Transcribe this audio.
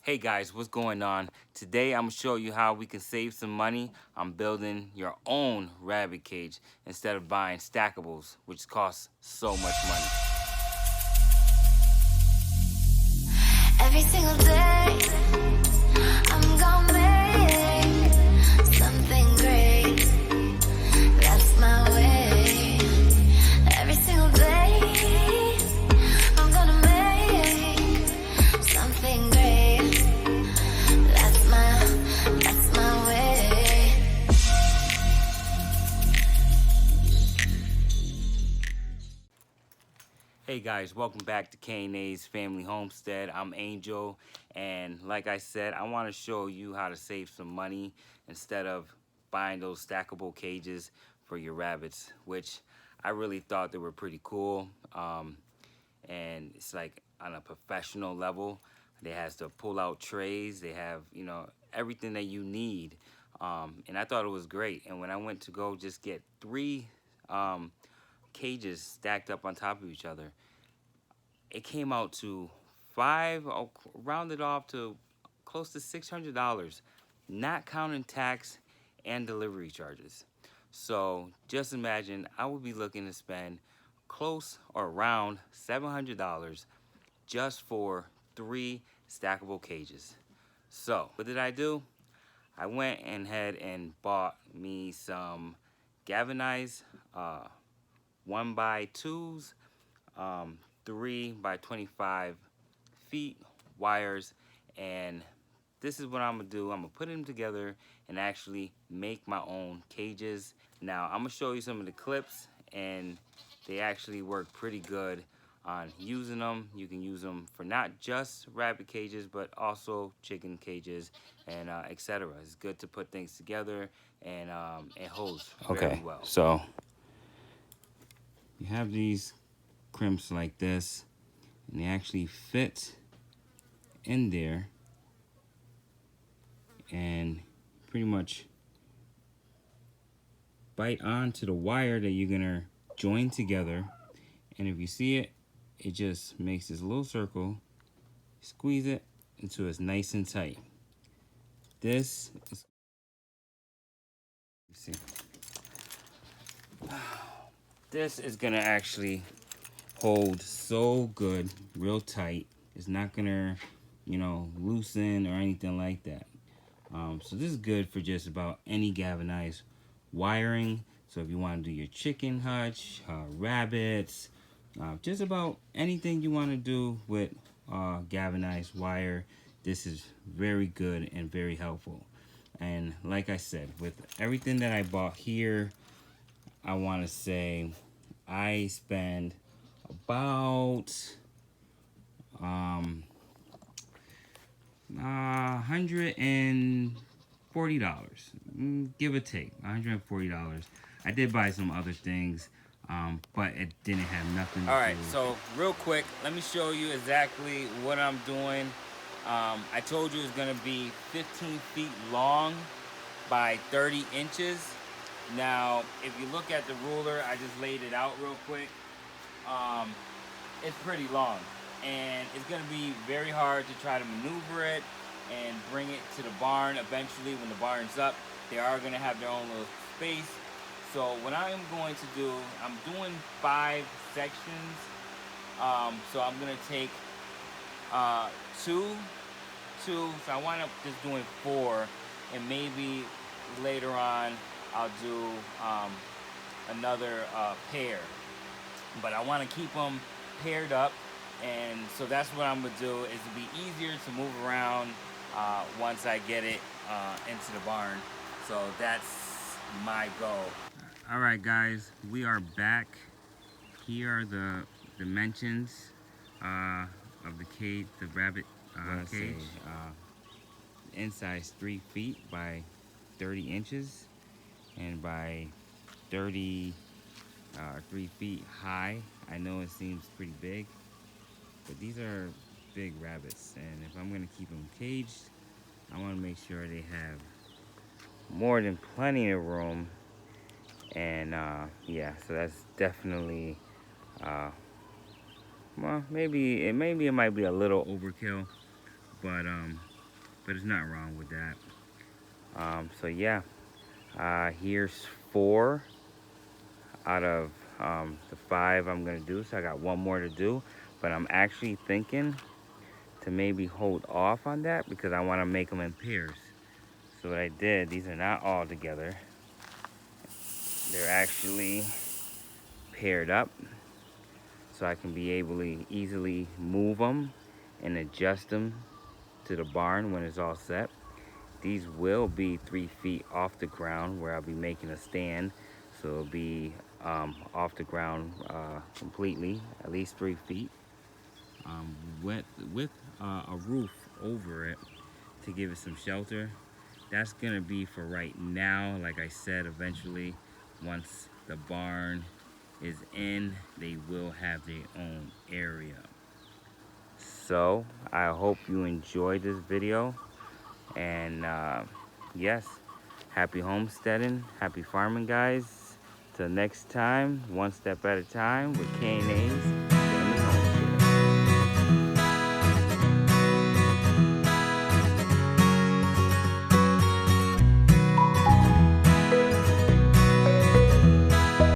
Hey guys, what's going on? Today I'm gonna show you how we can save some money on building your own rabbit cage instead of buying stackables, which costs so much money. Every single day, I'm gonna make something great. That's my way. Every single day, I'm gonna make something great. That's my way. Hey guys, welcome back to K&A's Family Homestead. I'm Angel, and like I said, I want to show you how to save some money instead of buying those stackable cages for your rabbits, which I really thought they were pretty cool. And it's like on a professional level. They has the pull-out trays. They have, everything that you need. And I thought it was great. And when I went to go just get three cages stacked up on top of each other, it came out to rounded off to close to $600, not counting tax and delivery charges. So just imagine I would be looking to spend close or around $700 just for three stackable cages. So what did I do? I went and bought me some galvanized 1x2s, 3x25 feet wires, and this is what I'm gonna do. I'm gonna put them together and actually make my own cages. Now I'm gonna show you some of the clips, and they actually work pretty good on using them. You can use them for not just rabbit cages, but also chicken cages and etc. It's good to put things together, and it holds very well. So you have these crimps like this, and they actually fit in there and pretty much bite onto the wire that you're gonna join together. And if you see it, it just makes this little circle, squeeze it until it's nice and tight. This is, see, this is gonna actually hold so good, real tight. It's not gonna, loosen or anything like that. So this is good for just about any galvanized wiring. So if you want to do your chicken hutch, rabbits, just about anything you want to do with galvanized wire, this is very good and very helpful. And like I said, with everything that I bought here, I want to say I spend about $140, give or take, $140. I did buy some other things, but it didn't have nothing to do. All right, so real quick, let me show you exactly what I'm doing. I told you it's gonna be 15 feet long by 30 inches. Now, if you look at the ruler, I just laid it out real quick. It's pretty long, and it's gonna be very hard to try to maneuver it and bring it to the barn. Eventually, when the barn's up, they are gonna have their own little space. So what I'm going to do, I'm doing 5 sections. So I'm gonna take two, so I wind up just doing 4, and maybe later on I'll do another pair. But I want to keep them paired up, and so that's what I'm gonna do. Is it'll be easier to move around once I get it into the barn. So that's my goal. All right, guys, we are back. Here are the dimensions of the cage, the rabbit cage. Inside is 3 feet by 30 inches, and by 3 feet high. I know it seems pretty big, but these are big rabbits, and if I'm gonna keep them caged, I want to make sure they have more than plenty of room. And yeah, so that's definitely well, maybe it might be a little overkill, but but it's not wrong with that. So yeah, here's 4 out of the 5 I'm gonna do. So I got 1 more to do, but I'm actually thinking to maybe hold off on that because I want to make them in pairs. So what I did, these are not all together. They're actually paired up, so I can be able to easily move them and adjust them to the barn when it's all set. These will be 3 feet off the ground where I'll be making a stand, so it'll be off the ground completely, at least 3 feet, with a roof over it to give it some shelter. That's gonna be for right now. Like I said, eventually once the barn is in, they will have their own area. So I hope you enjoyed this video, and yes, happy homesteading, happy farming, guys. Till next time, one step at a time with K&A's.